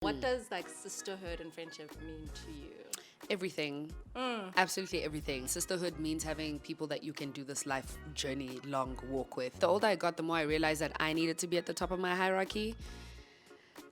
What does like sisterhood and friendship mean to you? Everything. Absolutely everything. Sisterhood means having people that you can do this life journey long walk with. The older I got, the more I realized that I needed to be at the top of my hierarchy.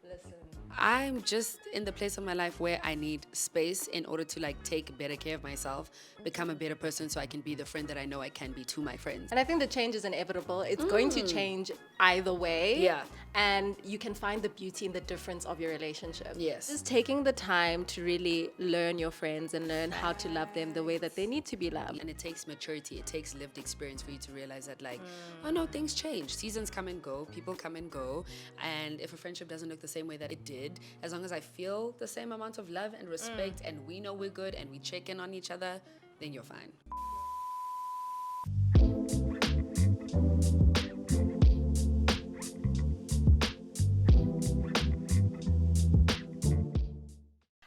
Listen. I'm just in the place of my life where I need space in order to like take better care of myself, become a better person so I can be the friend that I know I can be to my friends. And I think the change is inevitable. It's going to change either way. Yeah. And you can find the beauty in the difference of your relationship. Yes. Just taking the time to really learn your friends and learn how to love them the way that they need to be loved. And it takes maturity, it takes lived experience for you to realize that like, oh no, things change. Seasons come and go, people come and go. And if a friendship doesn't look the same way that it did, as long as I feel the same amount of love and respect and we know we're good and we check in on each other, then you're fine.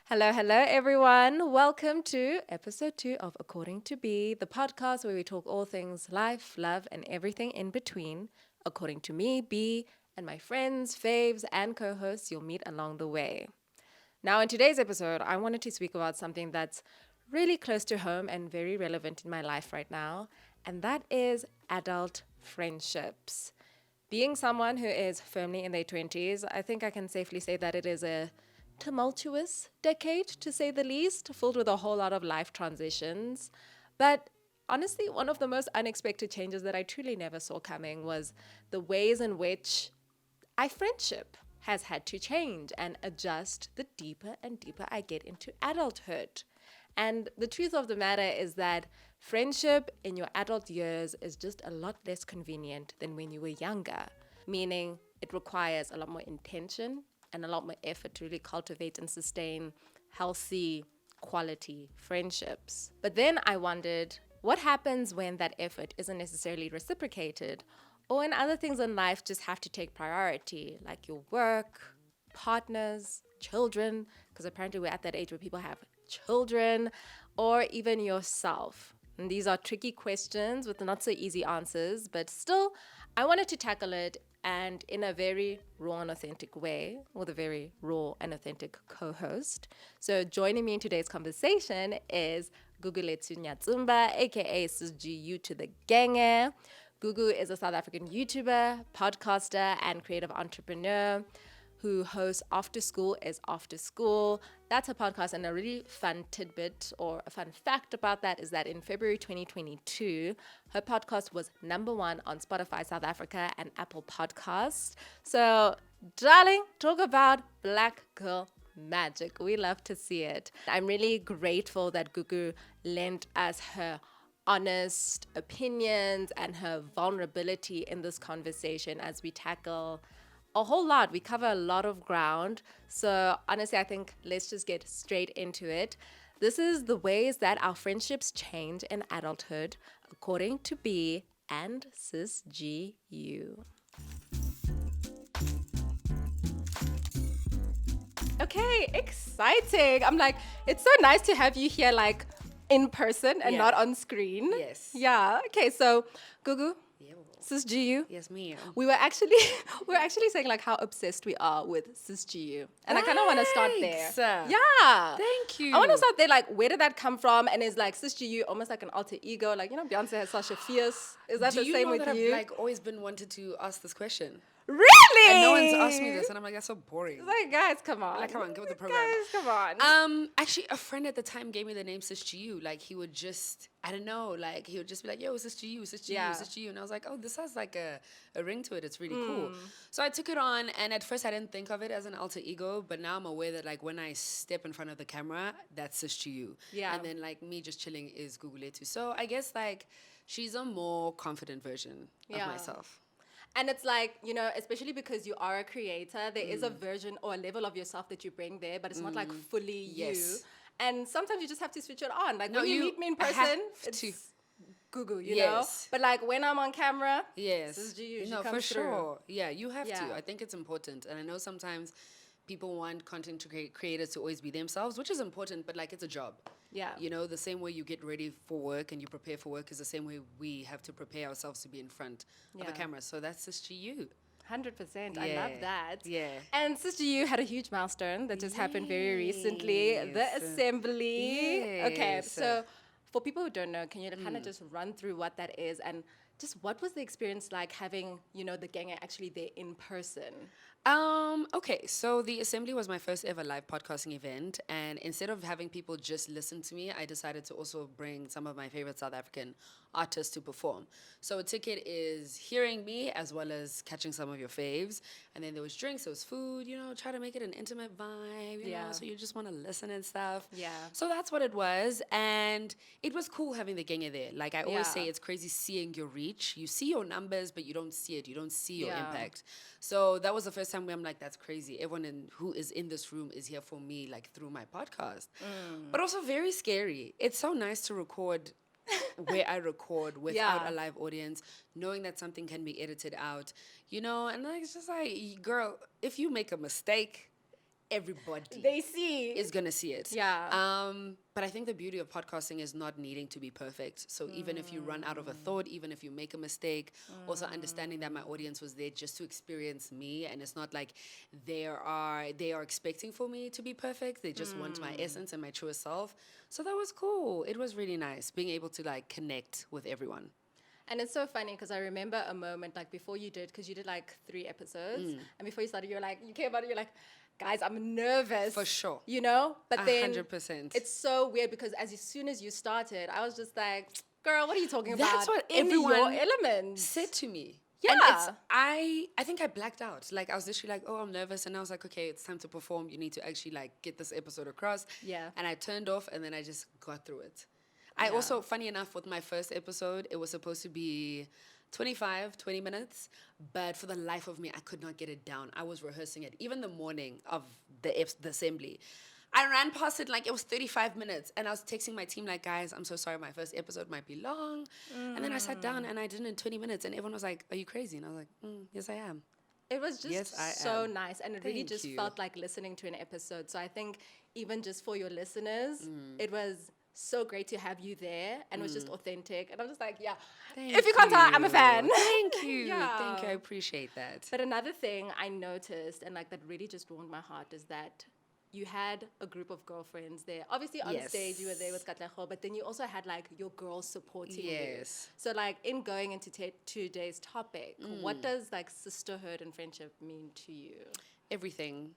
Hello, everyone. Welcome to episode 2 of According to Be, the podcast where we talk all things life, love, and everything in between. According to me, B, and my friends, faves, and co-hosts you'll meet along the way. Now, in today's episode, I wanted to speak about something that's really close to home and very relevant in my life right now, and that is adult friendships. Being someone who is firmly in their 20s, I think I can safely say that it is a tumultuous decade, to say the least, filled with a whole lot of life transitions. But honestly, one of the most unexpected changes that I truly never saw coming was the ways in which our friendship has had to change and adjust the deeper and deeper I get into adulthood. And the truth of the matter is that friendship in your adult years is just a lot less convenient than when you were younger, meaning it requires a lot more intention and a lot more effort to really cultivate and sustain healthy, quality friendships. But then I wondered, what happens when that effort isn't necessarily reciprocated, or when other things in life just have to take priority, like your work, partners, children, because apparently we're at that age where people have children, or even yourself. And these are tricky questions with not so easy answers, but still, I wanted to tackle it, and in a very raw and authentic way, with a very raw and authentic co-host. So joining me in today's conversation is Gugulethu Nyatsumba, aka Sis G.U to the gang. Gugu is a South African YouTuber, podcaster, and creative entrepreneur who hosts After School is After School. That's a podcast, and a really fun tidbit or a fun fact about that is that in February 2022, her podcast was #1 on Spotify South Africa and Apple Podcasts. So, darling, talk about Black girl magic. We love to see it. I'm really grateful that Gugu lent us her honest opinions and her vulnerability in this conversation as we tackle a whole lot. We cover a lot of ground. So honestly, I think let's just get straight into it. This is the ways that our friendships change in adulthood, according to B and Sis G.U. Okay, exciting. I'm like, it's so nice to have you here like in person and not on screen. Yes. Yeah. Okay, so Gugu, Sis G.U. Yes, me. We were actually saying like how obsessed we are with Sis G.U. And I kind of want to start there. Thanks. Yeah. Thank you. I want to start there, like, where did that come from? And is like Sis G.U. almost like an alter ego? Like, you know, Beyonce has Sasha Fierce. Is that the same with that you? I've like always been wanted to ask this question. Really? And no one's asked me this, and I'm like, that's so boring. It's like, guys, come on. Like, come on, get with the program. Guys, come on. Actually, a friend at the time gave me the name Sis G.U. Like, he would just, I don't know, like, he would just be like, yo, Sis G.U, Sis G.U, Yeah. Sis G.U. And I was like, oh, this has like a ring to it. It's really cool. So I took it on, and at first I didn't think of it as an alter ego, but now I'm aware that, like, when I step in front of the camera, that's Sis G.U. Yeah. And then, like, me just chilling is Gugulethu. So I guess, like, she's a more confident version of myself. And it's like, you know, especially because you are a creator, there is a version or a level of yourself that you bring there, but it's not like fully you. And sometimes you just have to switch it on. Like, when you meet me in person, it's Gugu, you know? But like when I'm on camera, Sis G.U, she no, comes for through. sure. Yeah, you have Yeah. to. I think it's important. And I know sometimes people want content creators to always be themselves, which is important, but like it's a job. Yeah. You know, the same way you get ready for work and you prepare for work is the same way we have to prepare ourselves to be in front of a camera. So that's Sis G.U. 100%. I love that. Yeah. And Sis G.U had a huge milestone that just happened very recently, the Yes. assembly. Okay, Yes. so for people who don't know, can you kind of just run through what that is and just what was the experience like having, the gang actually there in person? Okay, so the assembly was my first ever live podcasting event, and instead of having people just listen to me, I decided to also bring some of my favorite South African artists to perform. So a ticket is hearing me as well as catching some of your faves, and then there was drinks, there was food, try to make it an intimate vibe, Yeah. so you just want to listen and stuff. Yeah. So that's what it was, and it was cool having the gang there. Like I always say, Yeah. it's crazy seeing your reach. You see your numbers, but you don't see it. You don't see your Yeah. impact. So that was the first time where I'm like, that's crazy. Everyone who is in this room is here for me, like through my podcast. But also very scary. It's so nice to record where I record without Yeah. a live audience, knowing that something can be edited out, and like, it's just like, girl, if you make a mistake, everybody They see. is gonna see it. Yeah. But I think the beauty of podcasting is not needing to be perfect. So even if you run out of a thought, even if you make a mistake, also understanding that my audience was there just to experience me, and it's not like they are expecting for me to be perfect. They just want my essence and my truest self. So that was cool. It was really nice being able to like connect with everyone. And it's so funny because I remember a moment like before you did, because you did like 3 episodes, and before you started, you came out and you're like, guys, I'm nervous. For sure. But then 100%. it's so weird because as soon as you started, I was just like, girl, what are you talking about? That's what In everyone your element. said to me. Yeah. And I think I blacked out. Like I was literally like, oh, I'm nervous. And I was like, okay, it's time to perform. You need to actually like get this episode across. Yeah. And I turned off and then I just got through it. I also, funny enough, with my first episode, it was supposed to be 20 minutes, but for the life of me, I could not get it down. I was rehearsing it. Even the morning of the assembly, I ran past it like it was 35 minutes, and I was texting my team like, guys, I'm so sorry, my first episode might be long. And then I sat down and I did it in 20 minutes, and everyone was like, are you crazy? And I was like, yes, I am. It was just Yes, I so am. nice. And it really Thank just you. felt like listening to an episode. So I think even just for your listeners, it was so great to have you there, and it was just authentic. And I'm just like, yeah, if you can't tell, I'm a fan. Thank you. Yeah. Thank you. I appreciate that. But another thing I noticed, and like that really just warmed my heart, is that you had a group of girlfriends there. Obviously on stage you were there with Katleho, but then you also had like your girls supporting you. Yes. So like in going into today's topic, what does like sisterhood and friendship mean to you? Everything.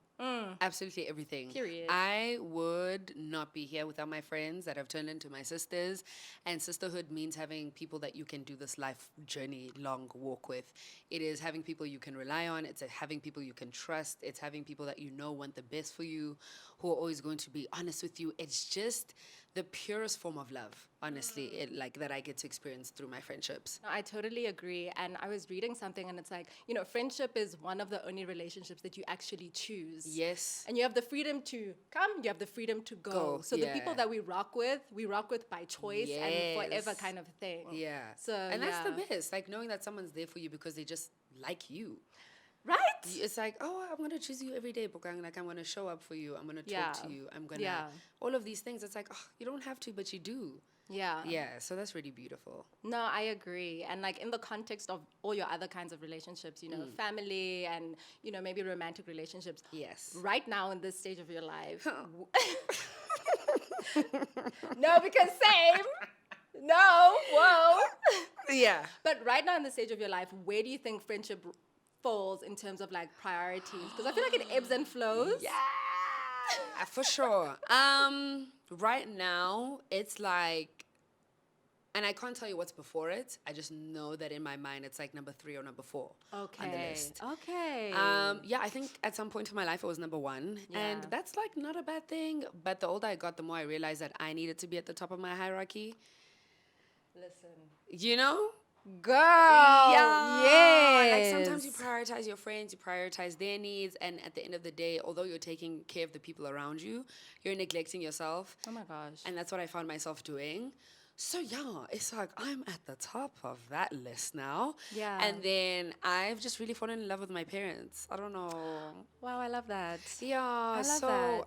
Absolutely everything. Period. I would not be here without my friends that have turned into my sisters. And sisterhood means having people that you can do this life journey long walk with. It is having people you can rely on. It's having people you can trust. It's having people that want the best for you, who are always going to be honest with you. It's just the purest form of love, honestly, like that I get to experience through my friendships. No, I totally agree. And I was reading something and it's like, friendship is one of the only relationships that you actually choose. Yes. And you have the freedom to come, you have the freedom to go. So the people yeah. that we rock with by choice and forever Yes. kind of thing. Yeah. So and that's the best, like knowing that someone's there for you because they just like you. Right? It's like, oh, I'm going to choose you every day, Bokang. Like, I'm going to show up for you. I'm going to talk to you. I'm going to... All of these things. It's like, oh, you don't have to, but you do. Yeah. Yeah, so that's really beautiful. No, I agree. And like in the context of all your other kinds of relationships, family and, maybe romantic relationships. Yes. Right now in this stage of your life. No, because same. No, whoa. Yeah. But right now in the stage of your life, where do you think friendship falls in terms of like priorities? Because I feel like it ebbs and flows. Yeah, for sure. Right now, it's like, and I can't tell you what's before it. I just know that in my mind, it's like number 3 or number 4 on the list. Okay. Yeah, I think at some point in my life, it was number 1. Yeah. And that's like not a bad thing. But the older I got, the more I realized that I needed to be at the top of my hierarchy. Listen. Girl. Yeah. Yes. Like sometimes you prioritize your friends, you prioritize their needs. And at the end of the day, although you're taking care of the people around you, you're neglecting yourself. Oh my gosh. And that's what I found myself doing. So yeah, it's like I'm at the top of that list now. Yeah. And then I've just really fallen in love with my parents. I don't know. Wow, I love that. Yeah. love so that.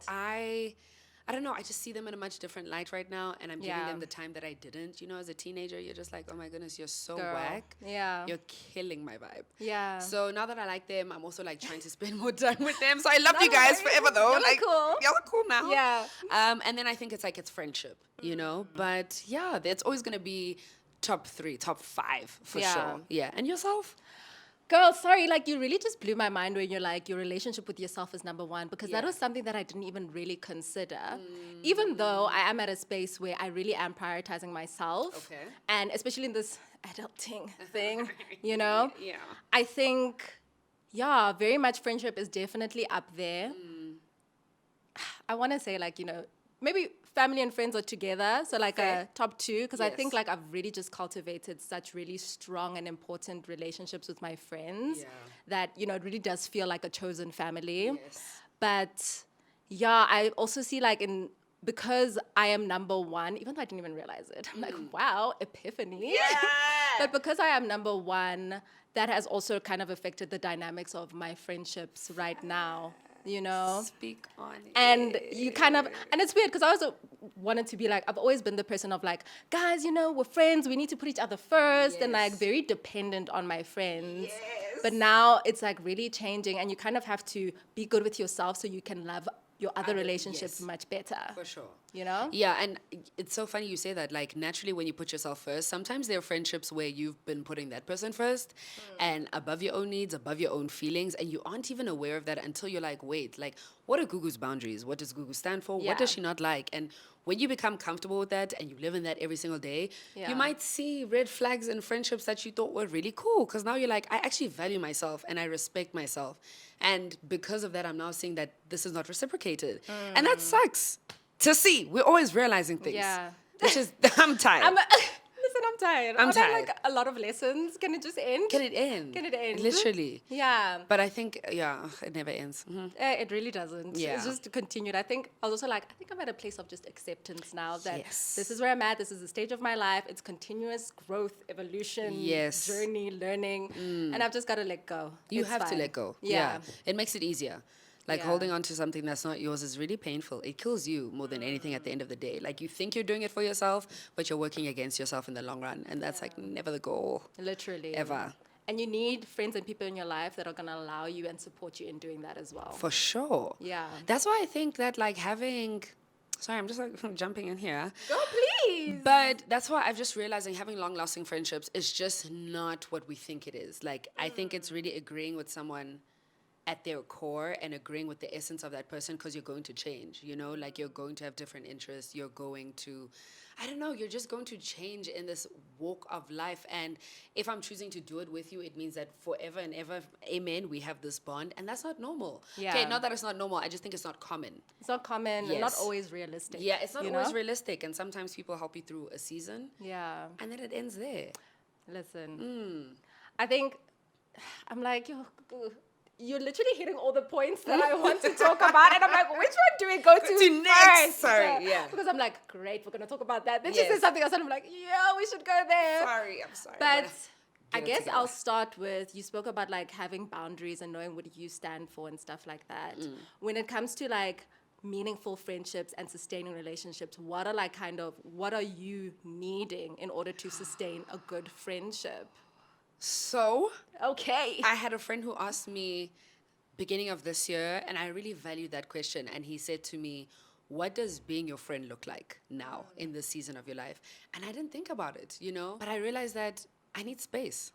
I don't know, I just see them in a much different light right now, and I'm giving Yeah. them the time that I didn't. You know, as a teenager, you're just like, oh my goodness, you're so Girl. whack. Yeah. You're killing my vibe. Yeah. So now that I like them, I'm also like trying to spend more time with them. So I love No you guys worries. forever though. Y'all are Like cool. y'all are cool now. Yeah. And then I think it's like it's friendship, you know. But yeah, it's always gonna be top 3, top 5 for Yeah. sure. Yeah. And yourself? Girl, sorry, like you really just blew my mind when you're like, your relationship with yourself is number one, because that Yeah. was something that I didn't even really consider. Even though I am at a space where I really am prioritizing myself. Okay. And especially in this adulting thing, you know? Yeah. I think, yeah, very much friendship is definitely up there. I want to say, like, you know, maybe family and friends are together, so like Fair. a top 2, because I think Yes. like I've really just cultivated such really strong and important relationships with my friends Yeah. that, you know, it really does feel like a chosen family. Yes. But yeah, I also see like because I am number 1, even though I didn't even realize it, I'm like, wow, epiphany. Yeah. But because I am number 1, that has also kind of affected the dynamics of my friendships right now, you know? Speak on it. And you kind of, and it's weird because I also wanted to be like, I've always been the person of like, guys, you know, we're friends, we need to put each other first, and like Yes. very dependent on my friends. Yes. But now it's like really changing, and you kind of have to be good with yourself so you can love your other relationships yes. much better. For sure. You know? Yeah, and it's so funny you say that. Like, naturally, when you put yourself first, sometimes there are friendships where you've been putting that person first and above your own needs, above your own feelings, and you aren't even aware of that until you're like, wait, like, what are Gugu's boundaries? What does Gugu stand for? Yeah. What does she not like? And when you become comfortable with that and you live in that every single day, Yeah. you might see red flags in friendships that you thought were really cool. Because now you're like, I actually value myself and I respect myself. And because of that, I'm now seeing that this is not reciprocated. And that sucks to see. We're always realizing things. Yeah. Which is, I'm tired. Listen, I'm tired. I'm I've had tired. like a lot of lessons. Can it just end? Can it end? Can it end? Literally. Yeah. But I think, yeah, it never ends. Mhm. It really doesn't. Yeah. It's just continued. I think I was also like, I think I'm at a place of just acceptance now that Yes. this is where I'm at. This is the stage of my life. It's continuous growth, evolution, Yes. journey, learning. And I've just got to let go. You It's have to fine. let go. Yeah. It makes it easier. Like Yeah. holding on to something that's not yours is really painful. It kills you more than anything at the end of the day. Like you think you're doing it for yourself, but you're working against yourself in the long run. And that's like never the goal. Literally. Ever. And you need friends and people in your life that are going to allow you and support you in doing that as well. For sure. Yeah. That's why I think that like having, sorry, I'm just like jumping in here. Go, please. But that's why I've just realizing having long lasting friendships is just not what we think it is. Like I think it's really agreeing with someone at their core and agreeing with the essence of that person because you're going to change, you know, like you're going to have different interests. You're going to, I don't know, you're just going to change in this walk of life. And if I'm choosing to do it with you, it means that forever and ever, amen, we have this bond. And that's not normal. Yeah. Okay, not that it's not normal. I just think it's not common. It's not common and not Yes. always realistic. Yeah, it's not you always know? realistic. And sometimes people help you through a season Yeah. and then it ends there. Listen, I think I'm like, you're literally hitting all the points that I want to talk about. And I'm like, which one do we go to next? first? Sorry, yeah. Because I'm like, great, we're going to talk about that. Then she Yes. says something else and I'm like, yeah, we should go there. Sorry, I'm sorry. But I Get it guess together. I'll start with, you spoke about like having boundaries and knowing what you stand for and stuff like that. When it comes to like meaningful friendships and sustaining relationships, what are you needing in order to sustain a good friendship? So, Okay. I had a friend who asked me beginning of this year, and I really valued that question. And he said to me, what does being your friend look like now in this season of your life? And I didn't think about it, you know? But I realized that I need space.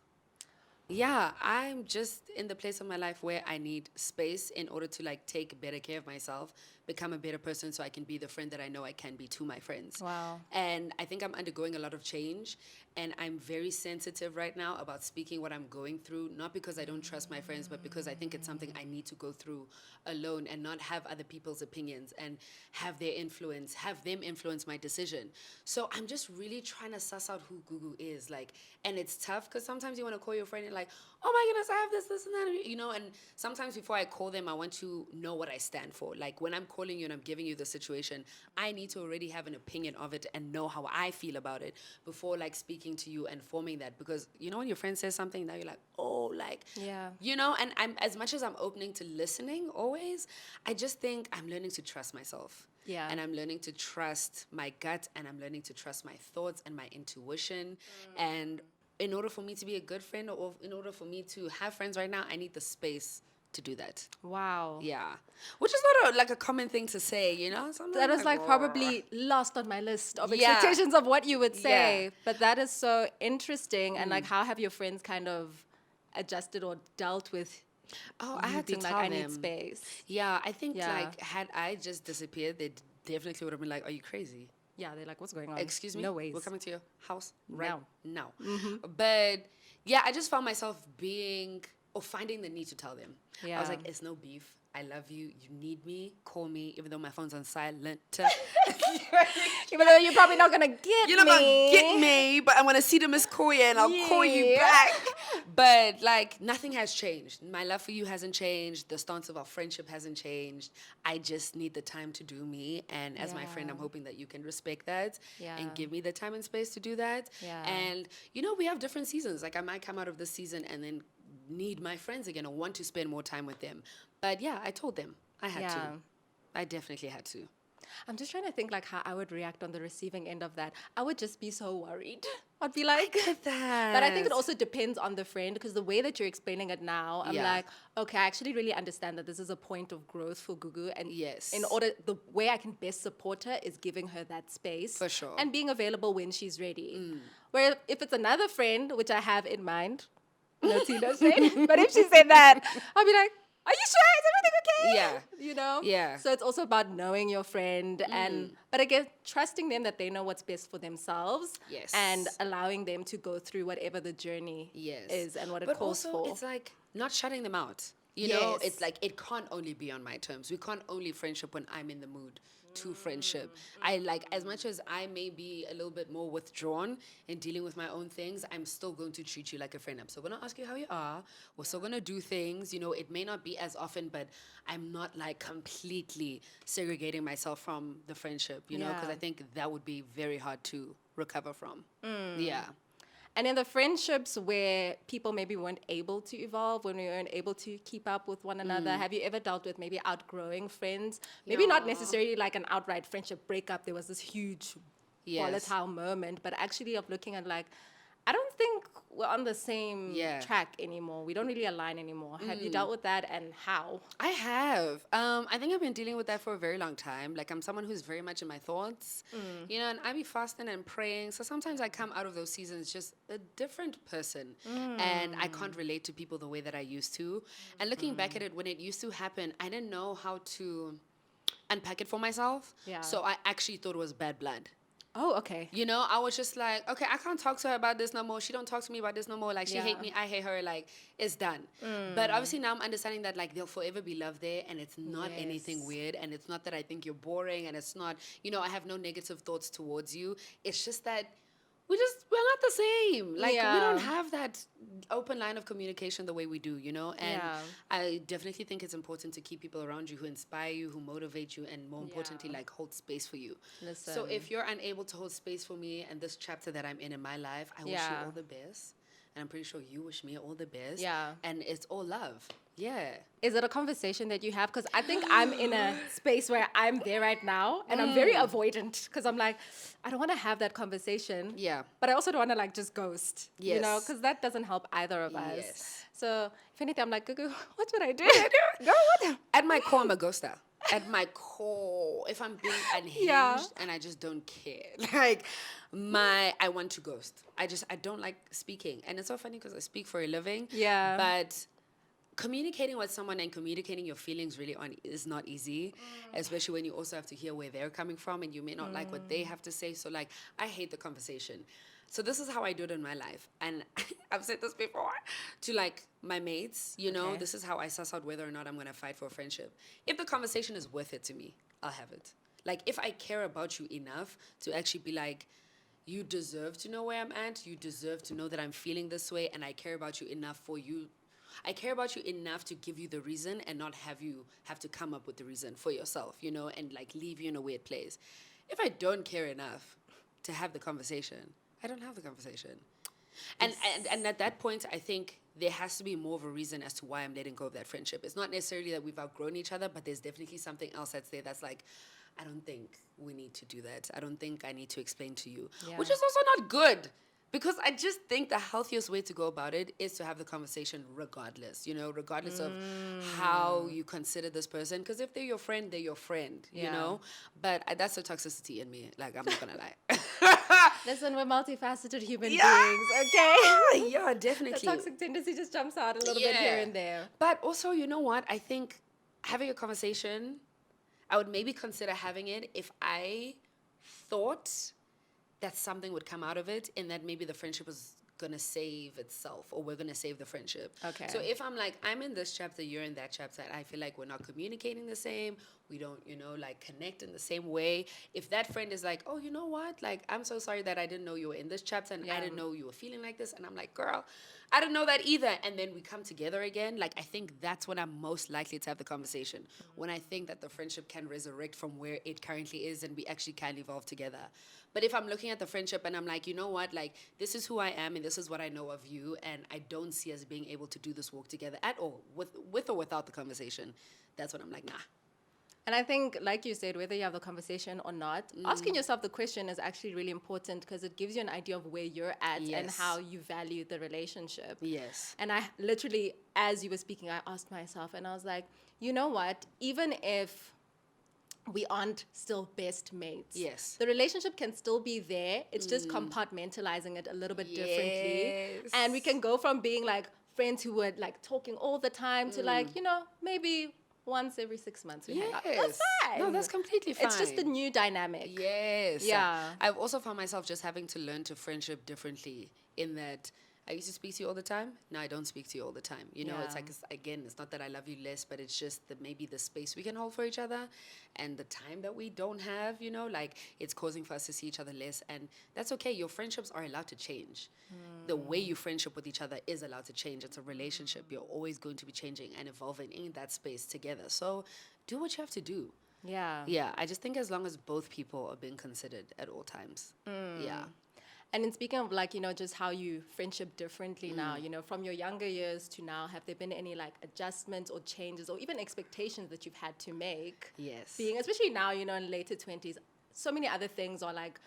Yeah, I'm just in the place of my life where I need space in order to like take better care of myself, become a better person so I can be the friend that I know I can be to my friends. Wow. And I think I'm undergoing a lot of change and I'm very sensitive right now about speaking what I'm going through, not because I don't trust my friends, but because I think it's something I need to go through alone and not have other people's opinions and have their influence, have them influence my decision. So I'm just really trying to suss out who Gugu is. Like, and it's tough because sometimes you want to call your friend and like, oh my goodness, I have this and that, you know, and sometimes before I call them, I want to know what I stand for. Like when I'm calling you and I'm giving you the situation, I need to already have an opinion of it and know how I feel about it before like speaking to you and forming that. Because you know when your friend says something, now you're like, oh, like, Yeah. you know. And I'm, as much as I'm opening to listening always, I just think I'm learning to trust myself. Yeah. And I'm learning to trust my gut, and I'm learning to trust my thoughts and my intuition. And in order for me to be a good friend, or in order for me to have friends right now, I need the space to do that. Wow. Yeah. Which is not like a common thing to say, you know? So I'm That is like "Roar." probably last on my list of Yeah. expectations of what you would say. Yeah. But that is so interesting. And like, how have your friends kind of adjusted or dealt with Oh, I you had to being like, tell I need them. space? Yeah, I think Yeah. like had I just disappeared, they definitely would have been like, "Are you crazy? Yeah, they're like, what's going on? Excuse me? No ways. We're coming to your house right Now. now." But yeah, I just found myself being or finding the need to tell them. I was Yeah. like, "It's no beef. I love you. You need me. Call me, even though my phone's on silent." Even though you're probably not going to get You're not gonna me. get me, but I'm gonna see the Miss Koya and I'll call you Yeah. back. But like nothing has changed. My love for you hasn't changed. The stance of our friendship hasn't changed. I just need the time to do me. And as my friend, I'm Yeah. hoping that you can respect that Yeah. and give me the time and space to do that. Yeah. And you know, we have different seasons. Like I might come out of this season and then need my friends again or want to spend more time with them. But yeah, I told them I had to. Yeah. I definitely had to. I'm just trying to think like how I would react on the receiving end of that. I would just be so worried. I'd be like, That. but I think it also depends on the friend, because the way that you're explaining it now, I'm Yeah. like, okay, I actually really understand that this is a point of growth for Gugu. And Yes. in order, the way I can best support her is giving her that space. For sure. And being available when she's ready. Where if it's another friend, which I have in mind, no Tina's friend, but if she said that, I'll be like, are you sure? Is everything okay? Yeah. You know? Yeah. So it's also about knowing your friend but again, trusting them that they know what's best for themselves. Yes. And allowing them to go through whatever the journey Yes. is and what it But calls also, for. it's like not shutting them out. You know, Yes. it's like it can't only be on my terms. We can't only friendship when I'm in the mood to friendship. I like, as much as I may be a little bit more withdrawn in dealing with my own things, I'm still going to treat you like a friend. I'm still going to ask you how you are. We're still going to do things. You know, it may not be as often, but I'm not like completely segregating myself from the friendship, you know, because Yeah. I think that would be very hard to recover from. Yeah. And in the friendships where people maybe weren't able to evolve, when we weren't able to keep up with one another, have you ever dealt with maybe outgrowing friends? Maybe not Yeah. necessarily like an outright friendship breakup. There was this huge Yes. volatile moment, but actually of looking at like, I don't think we're on the same Yeah. track anymore. We don't really align anymore. Have you dealt with that, and how? I have. I think I've been dealing with that for a very long time. Like I'm someone who's very much in my thoughts, you know, and I be fasting and praying. So sometimes I come out of those seasons just a different person, and I can't relate to people the way that I used to. And looking back at it, when it used to happen, I didn't know how to unpack it for myself. Yeah. So I actually thought it was bad blood. Oh, okay. You know, I was just like, okay, I can't talk to her about this no more. She don't talk to me about this no more. Like, she hate Yeah. me, I hate her. Like, it's done. But obviously now I'm understanding that, like, there'll forever be love there. And it's not anything Yes. weird. And it's not that I think you're boring. And it's not, you know, I have no negative thoughts towards you. It's just that we're not the same. Like, we don't Yeah. have that open line of communication the way we do, you know? And Yeah. I definitely think it's important to keep people around you who inspire you, who motivate you, and more importantly, Yeah. like, hold space for you. So Listen. if you're unable to hold space for me and this chapter that I'm in my life, I wish you Yeah. all the best. And I'm pretty sure you wish me all the best. Yeah. And it's all love. Yeah. Is it a conversation that you have? Because I think I'm in a space where I'm there right now, and I'm very avoidant because I'm like, I don't want to have that conversation. Yeah. But I also don't want to like just ghost, you know, Yes. because that doesn't help either of us. Yes. So if anything, I'm like, Gugu, what should I do? Girl, what? At my core, I'm a ghoster. At my core, if I'm being unhinged Yeah. and I just don't care, like I want to ghost. I don't like speaking, and it's so funny because I speak for a living. Yeah. But communicating with someone and communicating your feelings really is not easy, especially when you also have to hear where they're coming from, and you may not like what they have to say. So like, I hate the conversation. So this is how I do it in my life. And I've said this before to like my mates, you know, Okay. this is how I suss out whether or not I'm going to fight for a friendship. If the conversation is worth it to me, I'll have it. Like if I care about you enough to actually be like, you deserve to know where I'm at. You deserve to know that I'm feeling this way, and I care about you enough for you. I care about you enough to give you the reason and not have you have to come up with the reason for yourself, you know, and like leave you in a weird place. If I don't care enough to have the conversation, I don't have the conversation. And at that point, I think there has to be more of a reason as to why I'm letting go of that friendship. It's not necessarily that we've outgrown each other, but there's definitely something else that's there that's like, I don't think we need to do that. I don't think I need to explain to you, which is also not good. Because I just think the healthiest way to go about it is to have the conversation regardless, you know, regardless of how you consider this person. Because if they're your friend, you know. But that's the toxicity in me. Like, I'm not going to lie. Listen, we're multifaceted human beings, okay? Yeah, definitely. The toxic tendency just jumps out a little bit here and there. But also, you know what? I think having a conversation, I would maybe consider having it if I thought that something would come out of it and that maybe the friendship was gonna save itself or we're gonna save the friendship. Okay. So if I'm like, I'm in this chapter, you're in that chapter, and I feel like we're not communicating the same, we don't, you know, like connect in the same way. If that friend is like, oh, you know what? Like, I'm so sorry that I didn't know you were in this chapter and I didn't know you were feeling like this. And I'm like, girl, I didn't know that either. And then we come together again. Like, I think that's when I'm most likely to have the conversation. When I think that the friendship can resurrect from where it currently is and we actually can evolve together. But if I'm looking at the friendship and I'm like, you know what, like, this is who I am and this is what I know of you, and I don't see us being able to do this walk together at all, with or without the conversation, that's when I'm like, nah. And I think, like you said, whether you have the conversation or not, asking yourself the question is actually really important because it gives you an idea of where you're at and how you value the relationship. Yes. And I literally, as you were speaking, I asked myself and I was like, you know what, even if we aren't still best mates. Yes. The relationship can still be there. It's just compartmentalizing it a little bit differently. And we can go from being like friends who were like talking all the time to like, you know, maybe once every 6 months we hang out. That's fine. No, that's completely fine. It's just a new dynamic. Yes. Yeah. I've also found myself just having to learn to friendship differently in that I used to speak to you all the time. Now I don't speak to you all the time. You know, it's like, it's not that I love you less, but it's just that maybe the space we can hold for each other and the time that we don't have, you know, like it's causing for us to see each other less. And that's okay. Your friendships are allowed to change. The way you friendship with each other is allowed to change. It's a relationship. You're always going to be changing and evolving in that space together. So do what you have to do. Yeah. Yeah. I just think as long as both people are being considered at all times. Yeah. And in speaking of like, you know, just how you friendship differently now, you know, from your younger years to now, have there been any like adjustments or changes or even expectations that you've had to make? Yes. Being, especially now, you know, in later 20s, so many other things are like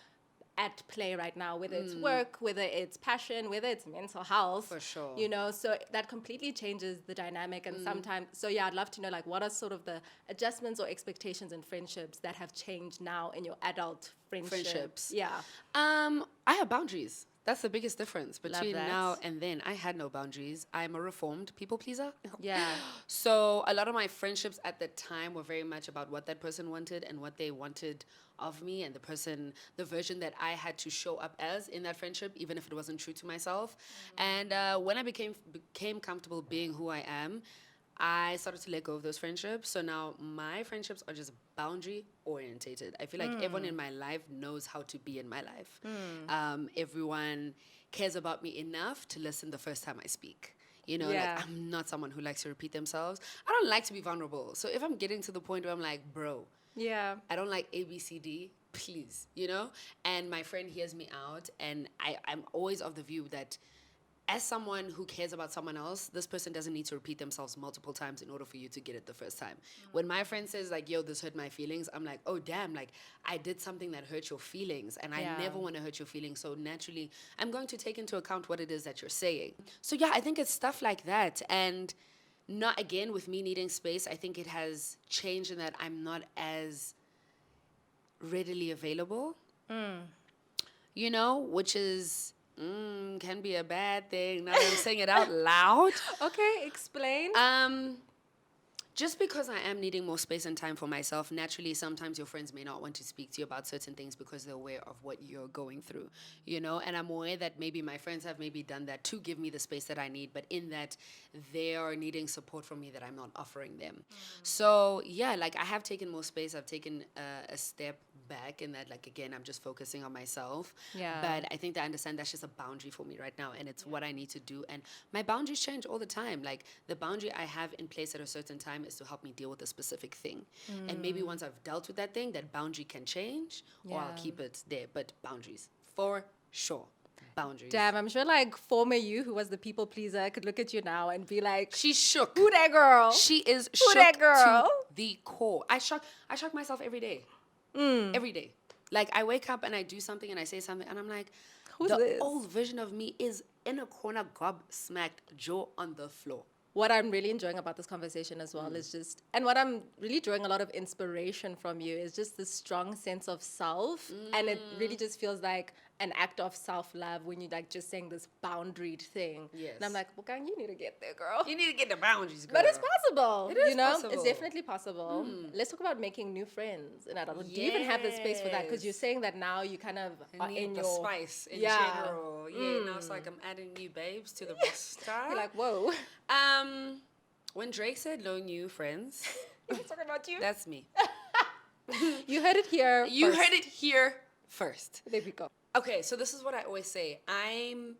at play right now, whether it's work, whether it's passion, whether it's mental health. For sure. You know, so that completely changes the dynamic. And sometimes, so yeah, I'd love to know like what are sort of the adjustments or expectations in friendships that have changed now in your adult friendships? Yeah. I have boundaries. That's the biggest difference between that. now and then. I had no boundaries. I'm a reformed people pleaser. Yeah. So a lot of my friendships at the time were very much about what that person wanted and what they wanted of me and the version that I had to show up as in that friendship, even if it wasn't true to myself. And when I became comfortable being who I am, I started to let go of those friendships. So now my friendships are just boundary orientated. I feel like everyone in my life knows how to be in my life. Everyone cares about me enough to listen the first time I speak. You know, like I'm not someone who likes to repeat themselves. I don't like to be vulnerable. So if I'm getting to the point where I'm like, bro, I don't like ABCD, please, you know? And my friend hears me out, and I'm always of the view that as someone who cares about someone else, this person doesn't need to repeat themselves multiple times in order for you to get it the first time. When my friend says like, yo, this hurt my feelings, I'm like, oh, damn, like I did something that hurt your feelings, and I never want to hurt your feelings. So naturally, I'm going to take into account what it is that you're saying. So yeah, I think it's stuff like that. And not, again, with me needing space, I think it has changed in that I'm not as readily available, you know, which is... can be a bad thing now that I'm saying it out loud. Okay, explain. Just because I am needing more space and time for myself, naturally, sometimes your friends may not want to speak to you about certain things because they're aware of what you're going through, you know? And I'm aware that maybe my friends have maybe done that to give me the space that I need, but in that they are needing support from me that I'm not offering them. So, yeah, like I have taken more space. I've taken a step back in that, like, again, I'm just focusing on myself. Yeah. But I think that I understand that's just a boundary for me right now, and it's what I need to do. And my boundaries change all the time. Like, the boundary I have in place at a certain time is to help me deal with a specific thing. And maybe once I've dealt with that thing, that boundary can change or I'll Yeah. keep it there. But boundaries, for sure. Boundaries. Damn, I'm sure like former you, who was the people pleaser, could look at you now and be like, She's shook. who that girl? She is Who shook that girl? to the core. I shock myself every day. Every day. Like, I wake up and I do something and I say something and I'm like, Who's the this? old version of me is in a corner, gobsmacked, jaw on the floor. What I'm really enjoying about this conversation as well is just, and what I'm really drawing a lot of inspiration from you is just this strong sense of self. And it really just feels like an act of self-love when you like just saying this boundaried thing. Yes. And I'm like, well, gang, you need to get there, girl. You need to get the boundaries, girl. But it's possible. It is you know, possible. it's definitely possible. Let's talk about making new friends in adulthood. Do you even have the space for that? Because you're Yes. saying that now you kind of I are need in the your spice in Yeah. general. Yeah, now it's like I'm adding new babes to the roster. You're like, whoa. When Drake said no new friends, We're talking about you. that's me. You heard it here. You first. heard it here first. There we go. Okay, so this is what I always say.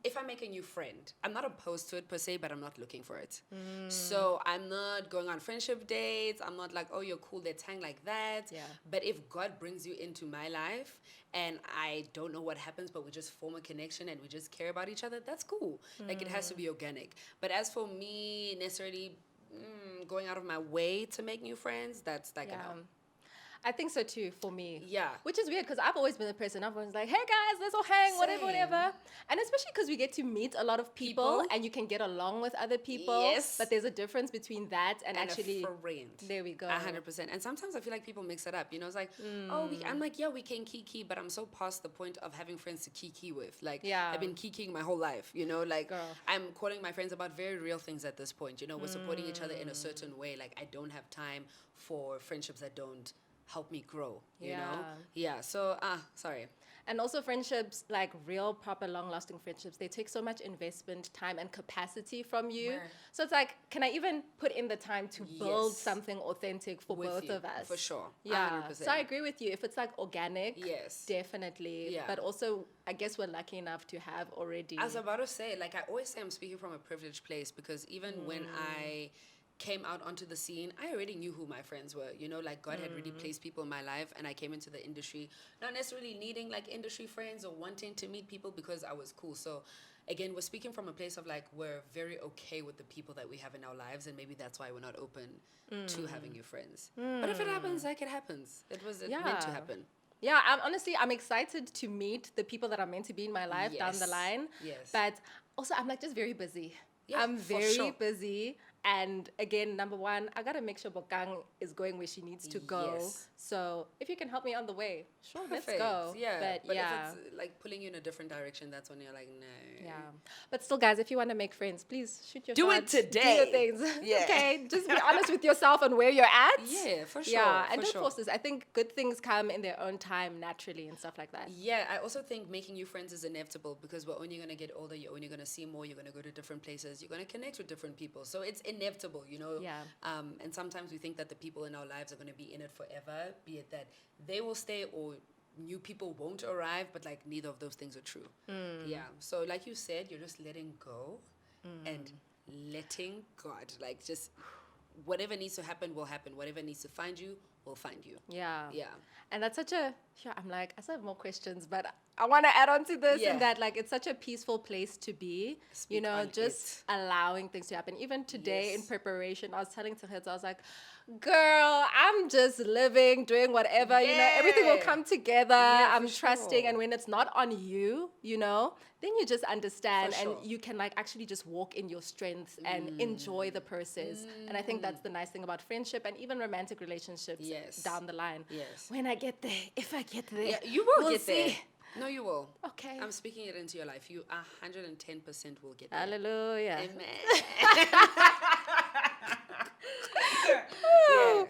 If I make a new friend, I'm not opposed to it per se, but I'm not looking for it. So I'm not going on friendship dates. I'm not like, oh, you're cool, let's hang like that. Yeah. But if God brings you into my life and I don't know what happens, but we just form a connection and we just care about each other, that's cool. Like, it has to be organic. But as for me, necessarily going out of my way to make new friends, that's like a no. I think so too, for me. Yeah. Which is weird because I've always been the person. I've always like, hey guys, let's all hang, Same. whatever. And especially because we get to meet a lot of people and you can get along with other people. Yes. But there's a difference between that and actually. a friend. There we go. 100%. And sometimes I feel like people mix it up. You know, it's like, I'm like, yeah, we can kiki, but I'm so past the point of having friends to kiki with. Like, Yeah. I've been kikiing my whole life, you know, like, Girl. I'm calling my friends about very real things at this point. You know, we're supporting each other in a certain way. Like, I don't have time for friendships that don't help me grow, you know? Yeah, so, sorry. And also friendships, like real, proper, long-lasting friendships, they take so much investment, time, and capacity from you. Where- So it's like, can I even put in the time to build Yes. something authentic for With both you, of us? for sure. Yeah. 100%. So I agree with you. If it's like organic, Yes. definitely. Yeah. But also, I guess we're lucky enough to have already. I was about to say, like, I always say I'm speaking from a privileged place because even when I came out onto the scene, I already knew who my friends were. You know, like, God had really placed people in my life, and I came into the industry not necessarily needing like industry friends or wanting to meet people because I was cool. So again, we're speaking from a place of like, we're very okay with the people that we have in our lives, and maybe that's why we're not open to having new friends. But if it happens, like, it happens. It was meant to Yeah. happen. Yeah, I'm excited to meet the people that are meant to be in my life down the Yes. line. Yes. But also, I'm like just very busy. Yeah, I'm for very sure. busy. And again, number one, I gotta make sure Bokang is going where she needs to go. Yes. So if you can help me on the way, sure, Perfect. let's go. Yeah. But yeah. if it's like pulling you in a different direction, that's when you're like, no. Yeah. But still, guys, if you want to make friends, please shoot your Do it shot, Do today. your things. Yeah. Okay. Just be honest with yourself and where you're at. Yeah, for sure. Yeah. And for don't sure. force this. I think good things come in their own time naturally and stuff like that. Yeah, I also think making new friends is inevitable because we're only going to get older. You're only going to see more. You're going to go to different places. You're going to connect with different people. So it's inevitable, you know? Yeah. And sometimes we think that the people in our lives are going to be in it forever, be it that they will stay or new people won't arrive, but like neither of those things are true. Yeah. So like you said, you're just letting go and letting God, like, just whatever needs to happen will happen. Whatever needs to find you will find you. Yeah. Yeah. And that's such a, sure, I'm like, I still have more questions, but I want to add on to this Yeah. and that, like, it's such a peaceful place to be, Speak you know, on just allowing things to happen. Even today in Yes. preparation, I was telling Tahitz, I was like, girl, I'm just living, doing whatever, you know, everything will Yeah. come together. Yeah, I'm for trusting. sure. And when it's not on you, you know, then you just understand For and sure. you can like actually just walk in your strength and enjoy the process. And I think that's the nice thing about friendship and even romantic relationships Yes. down the line. Yes. When I get there, if I get there, Yeah, you will we'll get there. see. No, you will. Okay. I'm speaking it into your life. You 110% will get there. Hallelujah. Amen. Yeah.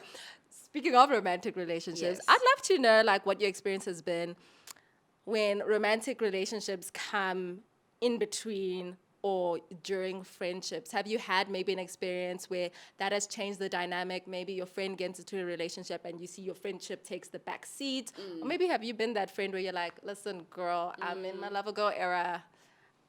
Speaking of romantic relationships, Yes. I'd love to know like what your experience has been when romantic relationships come in between or during friendships. Have you had maybe an experience where that has changed the dynamic? Maybe your friend gets into a relationship and you see your friendship takes the back seat. Or maybe have you been that friend where you're like, listen, girl, I'm in my lover girl era.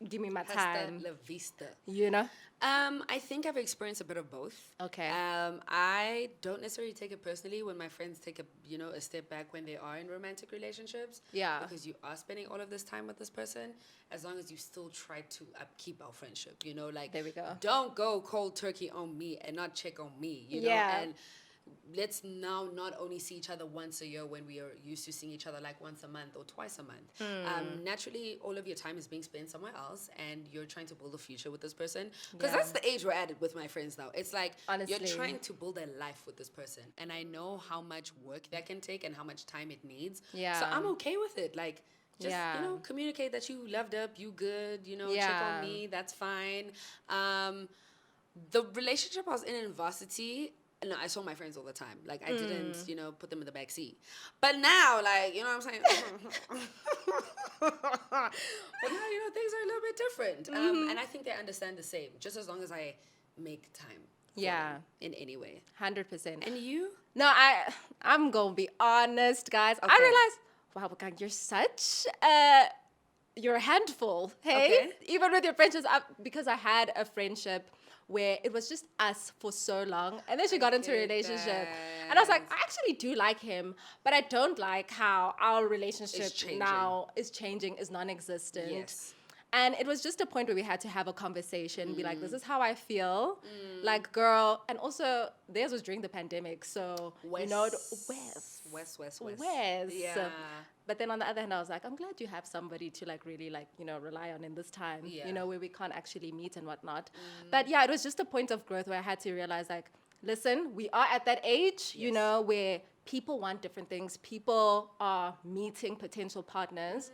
Give me my Hasta time. la vista. You know? I think I've experienced a bit of both. Okay. I don't necessarily take it personally when my friends take a step back when they are in romantic relationships. Yeah. Because you are spending all of this time with this person, as long as you still try to upkeep our friendship. Like There we go. don't go cold turkey on me and not check on me. Yeah. And let's now not only see each other once a year when we are used to seeing each other like once a month or twice a month. Naturally, all of your time is being spent somewhere else and you're trying to build a future with this person. Because that's the age we're at with my friends now. It's like Honestly. you're trying to build a life with this person. And I know how much work that can take and how much time it needs. Yeah. So I'm okay with it. Like, just, Yeah. communicate that you loved up, you good, check Yeah. on me, that's fine. The relationship I was in varsity, no, I saw my friends all the time. Like, I didn't, put them in the back seat. But now, like, you know what I'm saying? But now, things are a little bit different. And I think they understand the same, just as long as I make time for them in any way. 100%. And you? No, I'm going to be honest, guys. Okay. I realized, wow, Bukang, you're a handful, hey? Okay. Even with your friendships, because I had a friendship where it was just us for so long, and then she got into a get relationship. that. And I was like, I actually do like him, but I don't like how our relationship changing. now is changing, is non-existent. Yes. And it was just a point where we had to have a conversation, be like, this is how I feel. Like, girl, and also theirs was during the pandemic. So, West. West. Yeah. But then on the other hand, I was like, I'm glad you have somebody to like really like, rely on in this time, Yeah. where we can't actually meet and whatnot. But yeah, it was just a point of growth where I had to realize like, listen, we are at that age, where people want different things. People are meeting potential partners.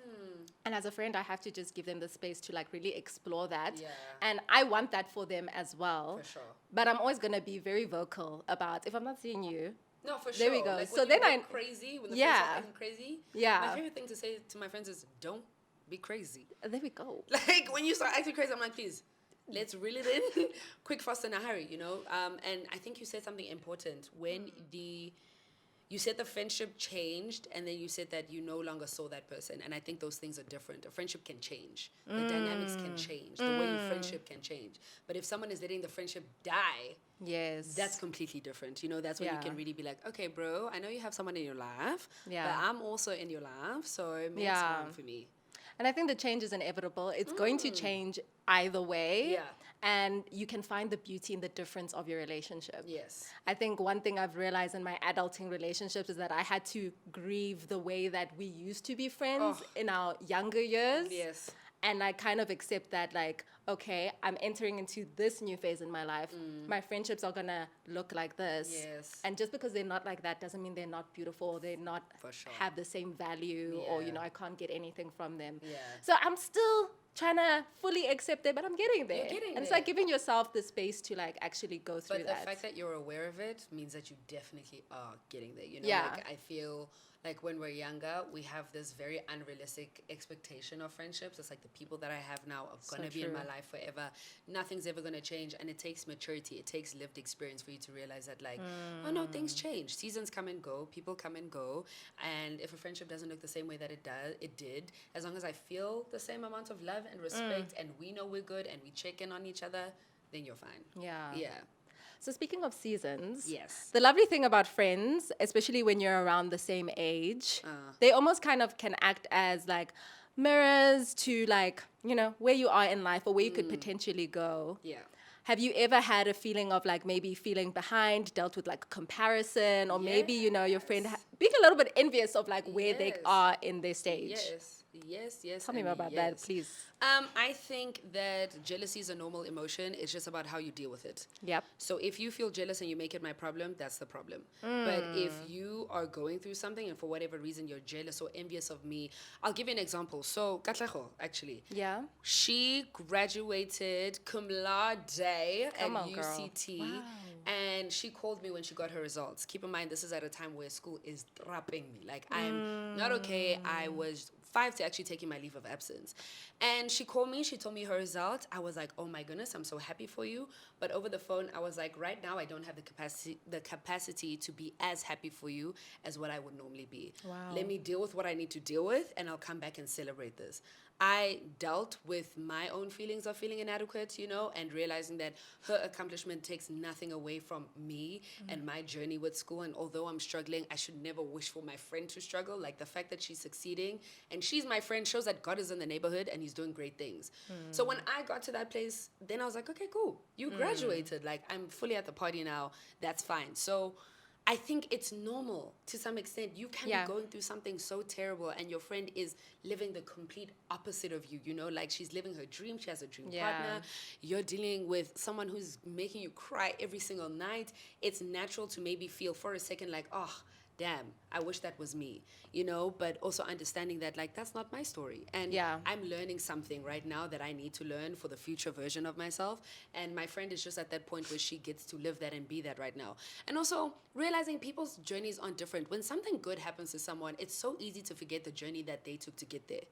And as a friend, I have to just give them the space to like really explore that. Yeah. And I want that for them as well. For sure. But I'm always going to be very vocal about if I'm not seeing you. No, for sure. There we go. Like, So when then you get crazy, when the friends are acting crazy. Yeah. My favorite thing to say to my friends is, don't be crazy. There we go. Like, when you start acting crazy, I'm like, please, let's reel it in. Quick, fast, in a hurry, And I think you said something important. When you said the friendship changed, and then you said that you no longer saw that person. And I think those things are different. A friendship can change. The dynamics can change. The way your friendship can change. But if someone is letting the friendship die, yes, that's completely different. That's when you can really be like, okay, bro, I know you have someone in your life, but I'm also in your life, so maybe it's wrong for me. And I think the change is inevitable. It's going to change either way. Yeah. And you can find the beauty in the difference of your relationship. Yes. I think one thing I've realized in my adulting relationships is that I had to grieve the way that we used to be friends in our younger years. Yes. And I kind of accept that, like, okay, I'm entering into this new phase in my life. My friendships are going to look like this. Yes. And just because they're not like that doesn't mean they're not beautiful or they're not have the same value or, I can't get anything from them. Yeah. So I'm still trying to fully accept it, but I'm getting there. You're getting and it's there. like giving yourself the space to, like, actually go through that. But the fact that you're aware of it means that you definitely are getting there. Yeah. Like, I feel like when we're younger, we have this very unrealistic expectation of friendships. It's like the people that I have now are going to be in my life forever. Nothing's ever going to change. And it takes maturity. It takes lived experience for you to realize that, like, oh no, things change. Seasons come and go. People come and go. And if a friendship doesn't look the same way that it did, as long as I feel the same amount of love and respect and we know we're good and we check in on each other, then you're fine. Yeah. Yeah. So speaking of seasons, Yes. the lovely thing about friends, especially when you're around the same age, they almost kind of can act as like mirrors to like, where you are in life or where you could potentially go. Yeah. Have you ever had a feeling of like maybe feeling behind, dealt with like comparison or maybe, your friend being a little bit envious of like where they are in their stage? Yes. Tell me more about that, please. I think that jealousy is a normal emotion. It's just about how you deal with it. Yep. So if you feel jealous and you make it my problem, that's the problem. But if you are going through something and for whatever reason you're jealous or envious of me, I'll give you an example. So Katleho, actually. Yeah. She graduated cum laude at Come on, girl. UCT. Wow. And she called me when she got her results. Keep in mind, this is at a time where school is trapping me. Like, I'm not okay. I was 5 to actually taking my leave of absence. And she called me. She told me her result. I was like, oh my goodness, I'm so happy for you. But over the phone, I was like, right now, I don't have the capacity to be as happy for you as what I would normally be. Wow. Let me deal with what I need to deal with, and I'll come back and celebrate this. I dealt with my own feelings of feeling inadequate, and realizing that her accomplishment takes nothing away from me and my journey with school. And although I'm struggling, I should never wish for my friend to struggle. Like, the fact that she's succeeding and she's my friend shows that God is in the neighborhood and he's doing great things. So when I got to that place, then I was like, okay, cool. You graduated. Like, I'm fully at the party now. That's fine. So I think it's normal to some extent. You can be going through something so terrible and your friend is living the complete opposite of you, like she's living her dream. She has a dream partner. You're dealing with someone who's making you cry every single night. It's natural to maybe feel for a second like, oh, damn, I wish that was me, but also understanding that, like, that's not my story. And I'm learning something right now that I need to learn for the future version of myself. And my friend is just at that point where she gets to live that and be that right now. And also realizing people's journeys aren't different. When something good happens to someone, it's so easy to forget the journey that they took to get there.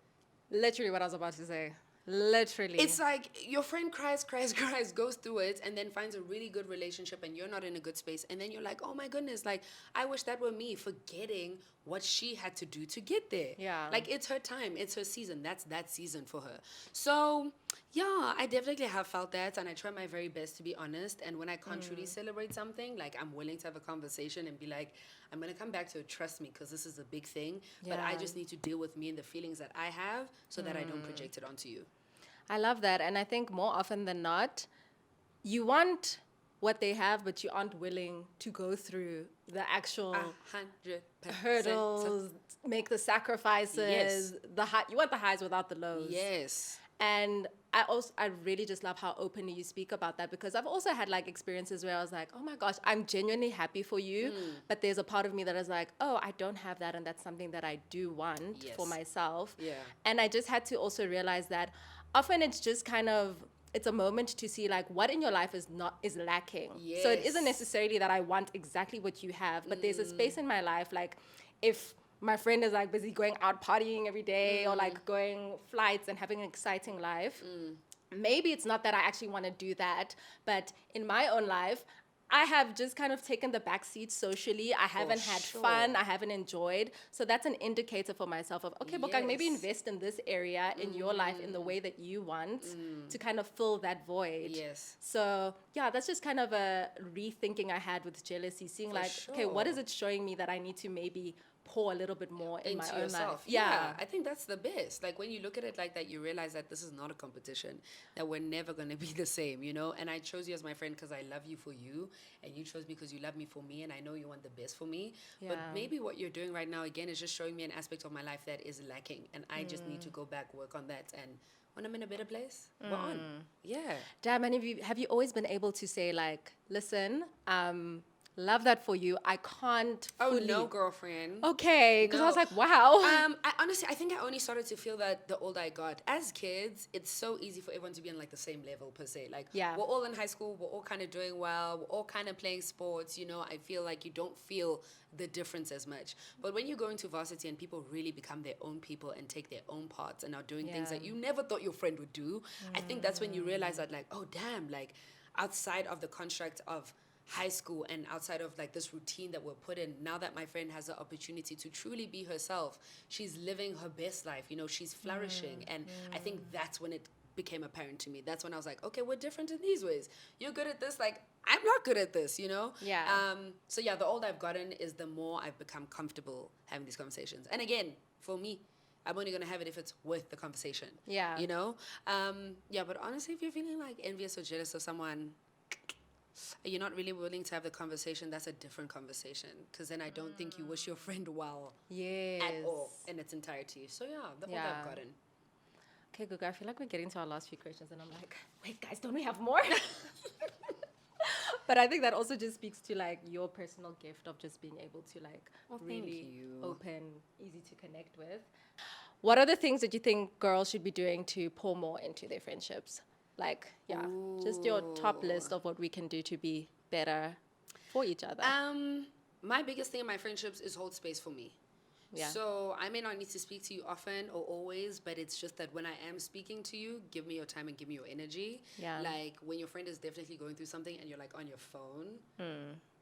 Literally what I was about to say. Literally. It's like your friend cries, goes through it, and then finds a really good relationship and you're not in a good space. And then you're like, oh my goodness, like, I wish that were me, forgetting what she had to do to get there. Yeah. Like, it's her time. It's her season. That's that season for her. So, yeah, I definitely have felt that, and I try my very best to be honest. And when I can't truly celebrate something, like, I'm willing to have a conversation and be like, I'm going to come back to it, trust me, because this is a big thing. But I just need to deal with me and the feelings that I have so that I don't project it onto you. I love that. And I think more often than not, you want what they have, but you aren't willing to go through the actual 100% hurdles, make the sacrifices, you want the highs without the lows. Yes. And I really just love how openly you speak about that, because I've also had like experiences where I was like, oh my gosh, I'm genuinely happy for you. But there's a part of me that is like, oh, I don't have that. And that's something that I do want for myself. Yeah. And I just had to also realize that often it's just kind of, it's a moment to see like what in your life is lacking. Yes. So it isn't necessarily that I want exactly what you have, but there's a space in my life, like if my friend is like busy going out partying every day or like going flights and having an exciting life, maybe it's not that I actually want to do that, but in my own life, I have just kind of taken the back seat socially. I haven't had fun. I haven't enjoyed. So that's an indicator for myself of, okay, Bokang, maybe invest in this area in your life in the way that you want to kind of fill that void. Yes. So yeah, that's just kind of a rethinking I had with jealousy, seeing okay, what is it showing me that I need to maybe pour a little bit more in into my own yourself. life. Yeah, I think that's the best. Like, when you look at it like that, you realize that this is not a competition, that we're never going to be the same, And I chose you as my friend because I love you for you, and you chose me because you love me for me, and I know you want the best for me. But maybe what you're doing right now, again, is just showing me an aspect of my life that is lacking, and I just need to go back, work on that, and when I'm in a better place, we're on. Yeah. Damn, and have you always been able to say like, listen, love that for you. I can't fully. Oh, no, girlfriend. Okay, because I was like, wow. I think I only started to feel that the older I got. As kids, it's so easy for everyone to be on like the same level per se. Like, we're all in high school, we're all kind of doing well, we're all kind of playing sports, I feel like you don't feel the difference as much. But when you go into varsity and people really become their own people and take their own parts and are doing things that you never thought your friend would do, I think that's when you realize that, like, oh, damn, like, outside of the construct of high school and outside of like this routine that we're put in, now that my friend has the opportunity to truly be herself, she's living her best life, she's flourishing. And I think that's when it became apparent to me. That's when I was like, okay, we're different in these ways. You're good at this, like, I'm not good at this, Yeah. So yeah, the older I've gotten is the more I've become comfortable having these conversations. And again, for me, I'm only going to have it if it's worth the conversation. Yeah. Yeah, but honestly, if you're feeling like envious or jealous of someone, you're not really willing to have the conversation, that's a different conversation, because then I don't think you wish your friend well at all in its entirety. So yeah, the older I've gotten. Okay, Gugu, I feel like we're getting to our last few questions and I'm like, wait guys, don't we have more? But I think that also just speaks to like your personal gift of just being able to like really open, easy to connect with. What are the things that you think girls should be doing to pour more into their friendships? Like, just your top list of what we can do to be better for each other? My biggest thing in my friendships is hold space for me. Yeah. So I may not need to speak to you often or always, but it's just that when I am speaking to you, give me your time and give me your energy. Yeah. Like when your friend is definitely going through something and you're like on your phone,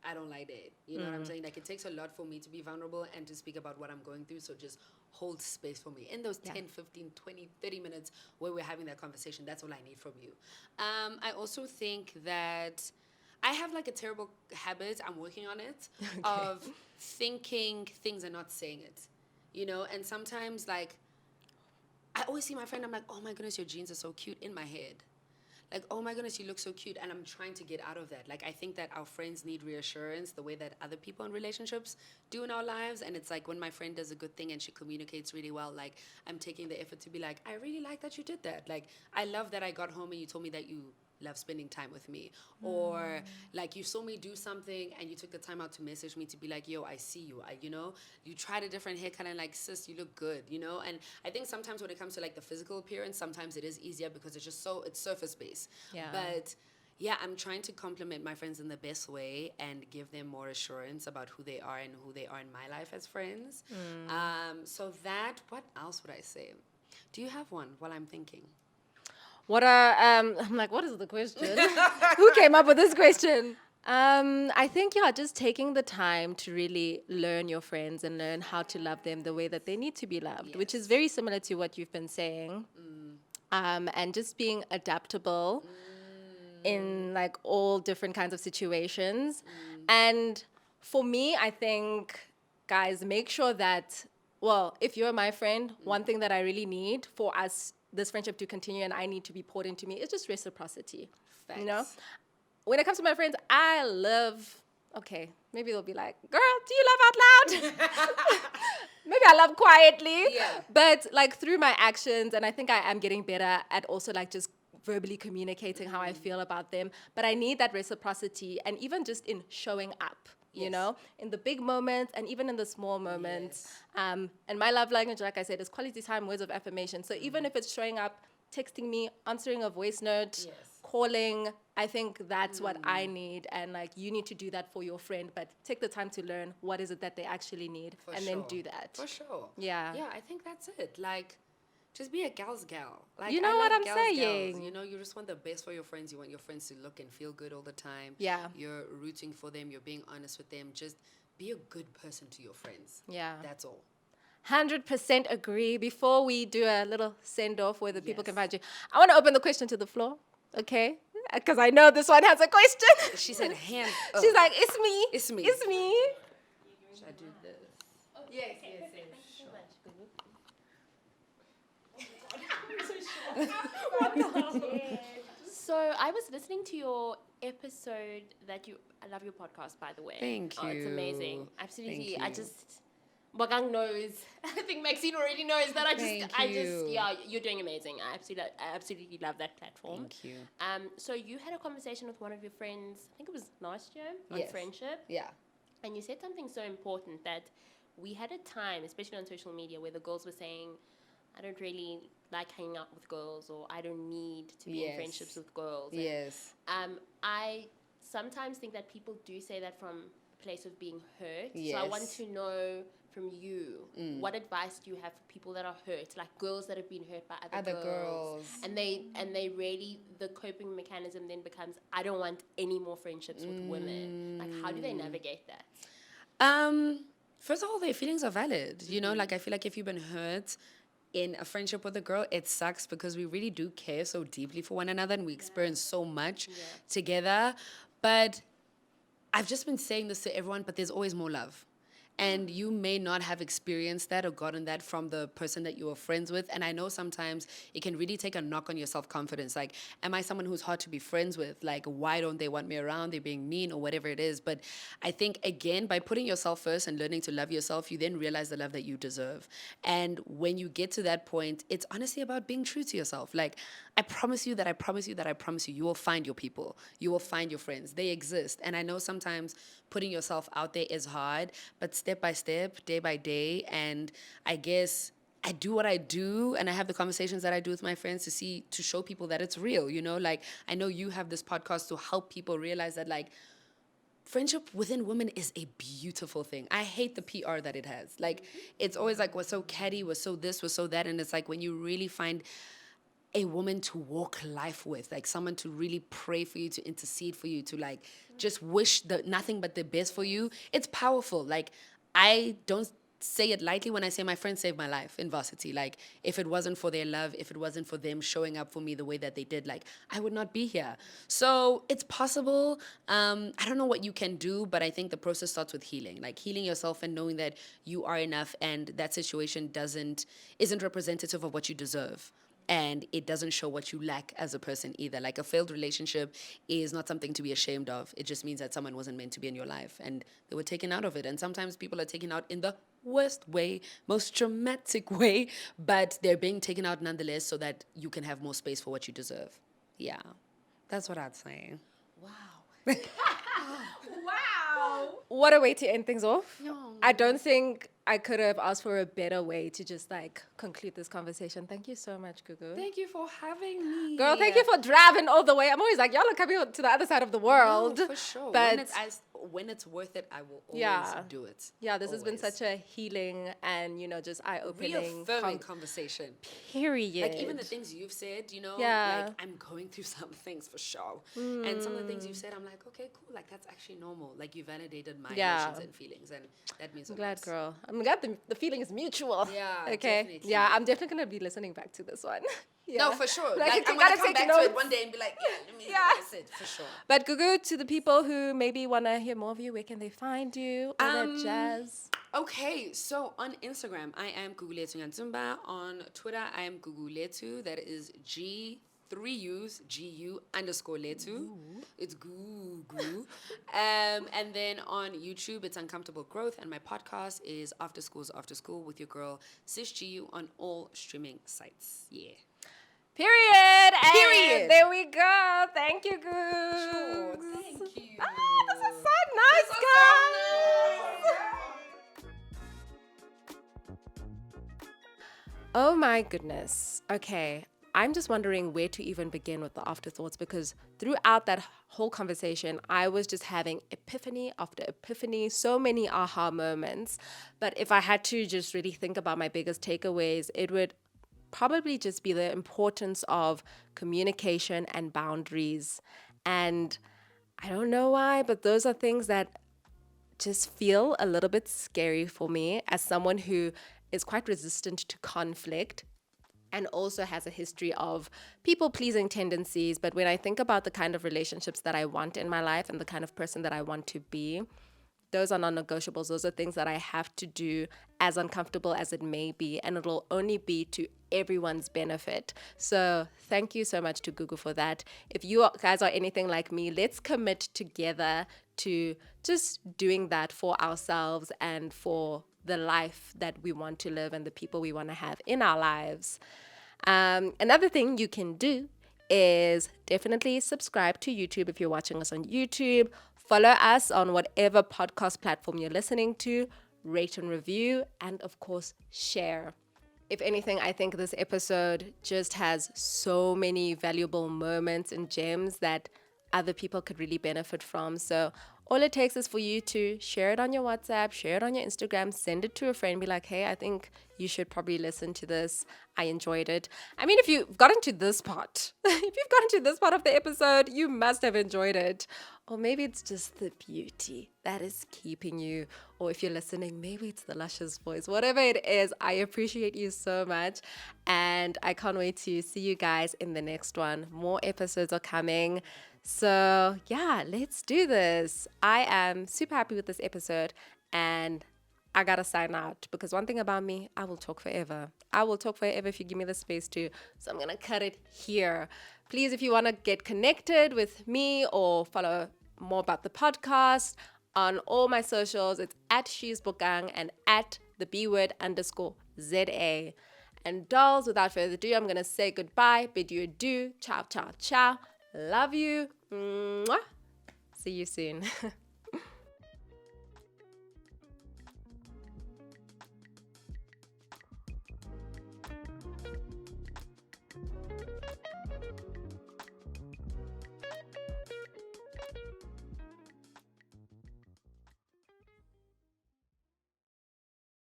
I don't like it. You know what I'm saying? Like it takes a lot for me to be vulnerable and to speak about what I'm going through. So just hold space for me. In those 10, 15, 20, 30 minutes where we're having that conversation, that's all I need from you. I also think that I have like a terrible habit, I'm working on it, of thinking things and not saying it. You know, and sometimes like I always see my friend, I'm like, oh my goodness, your jeans are so cute in my head. Like, oh my goodness, you look so cute. And I'm trying to get out of that. Like, I think that our friends need reassurance the way that other people in relationships do in our lives. And it's like when my friend does a good thing and she communicates really well, like, I'm taking the effort to be like, I really like that you did that. Like, I love that I got home and you told me that you love spending time with me. Or like you saw me do something and you took the time out to message me to be like, yo, I see you. You tried a different haircut and like, sis, you look good, you know? And I think sometimes when it comes to like the physical appearance, sometimes it is easier because it's just it's surface based. Yeah. But yeah, I'm trying to compliment my friends in the best way and give them more assurance about who they are and who they are in my life as friends. What else would I say? Do you have one while I'm thinking? I'm like, what is the question? Who came up with this question? I think, just taking the time to really learn your friends and learn how to love them the way that they need to be loved, which is very similar to what you've been saying. And just being adaptable in like all different kinds of situations. And for me, I think, guys, make sure that, if you're my friend, one thing that I really need for us, this friendship to continue and I need to be poured into me, is just reciprocity. Facts. You know? When it comes to my friends, I love, maybe they'll be like, girl, do you love out loud? Maybe I love quietly. Yeah. But like through my actions, and I think I am getting better at also like just verbally communicating how I feel about them. But I need that reciprocity, and even just in showing up. You know, in the big moments and even in the small moments. And my love language, like I said, is quality time, words of affirmation. So even if it's showing up, texting me, answering a voice note, calling, I think that's what I need. And like, you need to do that for your friend, but take the time to learn what is it that they actually need then do that. For sure. Yeah. Yeah, I think that's it. Like, just be a gal's gal. Like, You know I what love I'm gals, saying? Gals. You know, you just want the best for your friends. You want your friends to look and feel good all the time. Yeah. You're rooting for them. You're being honest with them. Just be a good person to your friends. Yeah. That's all. 100% agree. Before we do a little send off where the people can find you, I want to open the question to the floor, okay? Because I know this one has a question. She said, hand. She's like, it's me. It's me. It's me. Should I do this? Yes. So I was listening to your episode I love your podcast, by the way. Thank you. Oh, it's amazing. Absolutely. Thank I you. just, Bagang knows. I think Maxine already knows that you're doing amazing. I absolutely love that platform. Thank you. So you had a conversation with one of your friends, I think it was last year, on Yes. friendship. Yeah. And you said something so important, that we had a time, especially on social media, where the girls were saying, I don't really like hanging out with girls, or I don't need to be in friendships with girls. And, Yes. I sometimes think that people do say that from a place of being hurt. Yes. So I want to know from you, what advice do you have for people that are hurt, like girls that have been hurt by other girls? And they really, the coping mechanism then becomes, I don't want any more friendships with women. Like, how do they navigate that? First of all, their feelings are valid. You know, like I feel like if you've been hurt in a friendship with a girl, it sucks because we really do care so deeply for one another and we experience so much together. But I've just been saying this to everyone, but there's always more love. And you may not have experienced that or gotten that from the person that you were friends with. And I know sometimes it can really take a knock on your self-confidence. Like, am I someone who's hard to be friends with? Like, why don't they want me around? They're being mean or whatever it is. But I think, again, by putting yourself first and learning to love yourself, you then realize the love that you deserve. And when you get to that point, it's honestly about being true to yourself. Like, I promise you, you will find your people. You will find your friends. They exist. And I know sometimes putting yourself out there is hard, but step by step, day by day, and I guess I do what I do and I have the conversations that I do with my friends to show people that it's real, you know? Like, I know you have this podcast to help people realize that, like, friendship within women is a beautiful thing. I hate the PR that it has. Like, it's always like, we're so catty, we're so this, we're so that. And it's like, when you really find a woman to walk life with, like someone to really pray for you, to intercede for you, to like just wish nothing but the best for you, it's powerful. Like, I don't say it lightly when I say my friends saved my life in varsity. Like, if it wasn't for their love, if it wasn't for them showing up for me the way that they did, like, I would not be here. So it's possible. I don't know what you can do, but I think the process starts with healing, like healing yourself and knowing that you are enough and that situation isn't representative of what you deserve. And it doesn't show what you lack as a person either. Like, a failed relationship is not something to be ashamed of. It just means that someone wasn't meant to be in your life and they were taken out of it. And sometimes people are taken out in the worst way, most traumatic way, but they're being taken out nonetheless so that you can have more space for what you deserve. Yeah, that's what I'd say. Wow. Wow. What a way to end things off. No. I don't think I could have asked for a better way to just like conclude this conversation. Thank you so much, Gugu. Thank you for having me. Girl, thank you for driving all the way. I'm always like, y'all are coming to the other side of the world. No, for sure. But when it's worth it, I will always Yeah. do it. yeah, this has been Always. such a healing and, just eye-opening Reaffirming conversation. period. Like, even the things you've said, Yeah. like, I'm going through some things for sure. And some of the things you've said, I'm like, okay, cool. Like, that's actually normal. Like, you validated my Yeah. emotions and feelings. And that means a I'm glad, lot. girl. I'm glad the feeling is mutual. Yeah, Okay. definitely. Yeah, I'm definitely going to be listening back to this one. Yeah. No, for sure. Like, Like, you I'm going gotta to come take back to it notes. one day and be like, yeah, let me Yeah. that's it, for sure. But Gugu, to the people who maybe want to hear more of you, where can they find you? All that jazz. Okay, so on Instagram, I am Gugulethu Nyatsumba. On Twitter, I am Gugulethu. That is three U's, GU _ Letu. It's Gugu. And then on YouTube, it's Uncomfortable Growth. And my podcast is After School with your girl, Sis G.U, on all streaming sites. Yeah. Period. Period. And there we go. Thank you, Gugu. Sure, thank you. This is so nice, guys. Oh my goodness. Okay. I'm just wondering where to even begin with the afterthoughts, because throughout that whole conversation, I was just having epiphany after epiphany, so many aha moments. But if I had to just really think about my biggest takeaways, it would probably just be the importance of communication and boundaries. And I don't know why, but those are things that just feel a little bit scary for me as someone who is quite resistant to conflict and also has a history of people-pleasing tendencies. But when I think about the kind of relationships that I want in my life and the kind of person that I want to be, those are non-negotiables. Those are things that I have to do, as uncomfortable as it may be, and it'll only be to everyone's benefit. So thank you so much to Gugu for that. If you guys are anything like me, let's commit together to just doing that for ourselves and for the life that we want to live and the people we want to have in our lives. Another thing you can do is definitely subscribe to YouTube if you're watching us on YouTube. Follow us on whatever podcast platform you're listening to. Rate and review, and of course, share. If anything, I think this episode just has so many valuable moments and gems that other people could really benefit from. So all it takes is for you to share it on your WhatsApp, share it on your Instagram, send it to a friend, be like, hey, I think you should probably listen to this. I enjoyed it. I mean, if you've gotten to this part, of the episode, you must have enjoyed it. Or maybe it's just the beauty that is keeping you. Or if you're listening, maybe it's the luscious voice. Whatever it is, I appreciate you so much. And I can't wait to see you guys in the next one. More episodes are coming. So yeah, let's do this. I am super happy with this episode, and I gotta sign out because one thing about me, I will talk forever. I will talk forever if you give me the space to. So I'm gonna cut it here. Please, if you want to get connected with me or follow more about the podcast on all my socials, it's at She's Bokang and at the B-word _ZA. And dolls, without further ado, I'm gonna say goodbye, bid you adieu, ciao, ciao, ciao. Love you. Mwah. See you soon.